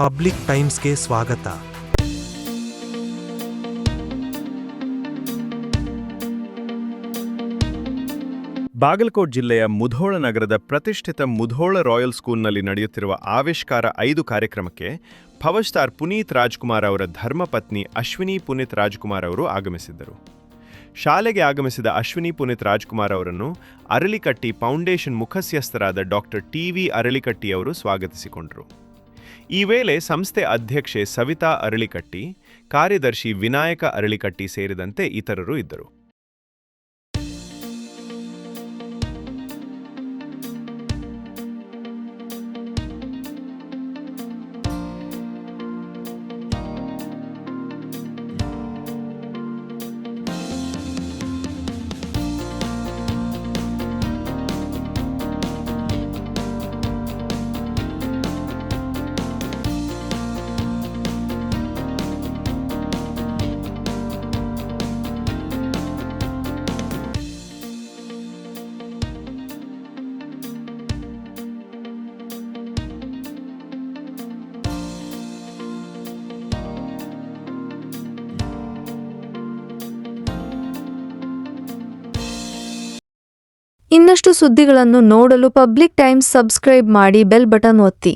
Public ಟೈಮ್ಸ್ಗೆ ಸ್ವಾಗತ. ಬಾಗಲಕೋಟ್ ಜಿಲ್ಲೆಯ ಮುಧೋಳ ನಗರದ ಪ್ರತಿಷ್ಠಿತ ಮುಧೋಳ ರಾಯಲ್ ಸ್ಕೂಲ್ನಲ್ಲಿ ನಡೆಯುತ್ತಿರುವ ಆವಿಷ್ಕಾರ 5 ಕಾರ್ಯಕ್ರಮಕ್ಕೆ ಪವರ್ ಸ್ಟಾರ್ ಪುನೀತ್ ರಾಜ್ಕುಮಾರ್ ಅವರ ಧರ್ಮಪತ್ನಿ ಅಶ್ವಿನಿ ಪುನೀತ್ ರಾಜ್ಕುಮಾರ್ ಅವರು ಆಗಮಿಸಿದ್ದರು. ಶಾಲೆಗೆ ಆಗಮಿಸಿದ ಅಶ್ವಿನಿ ಪುನೀತ್ ರಾಜ್ಕುಮಾರ್ ಅವರನ್ನು ಅರಳಿಕಟ್ಟಿ ಫೌಂಡೇಶನ್ ಮುಖಸ್ಯಸ್ಥರಾದ ಡಾಕ್ಟರ್ ಟಿ.ವಿ. ಅರಳಿಕಟ್ಟಿ ಅವರು ಸ್ವಾಗತಿಸಿಕೊಂಡರು. ಈ ವೇಳೆ ಸಂಸ್ಥೆ ಅಧ್ಯಕ್ಷೆ ಸವಿತಾ ಅರಳಿಕಟ್ಟಿ, ಕಾರ್ಯದರ್ಶಿ ವಿನಾಯಕ ಅರಳಿಕಟ್ಟಿ ಸೇರಿದಂತೆ ಇತರರು ಇದ್ದರು. ಇನ್ನಷ್ಟು ಸುದ್ದಿಗಳನ್ನು ನೋಡಲು ಪಬ್ಲಿಕ್ ಟೈಮ್ಸ್ ಸಬ್ಸ್ಕ್ರೈಬ್ ಮಾಡಿ, ಬೆಲ್ ಬಟನ್ ಒತ್ತಿ.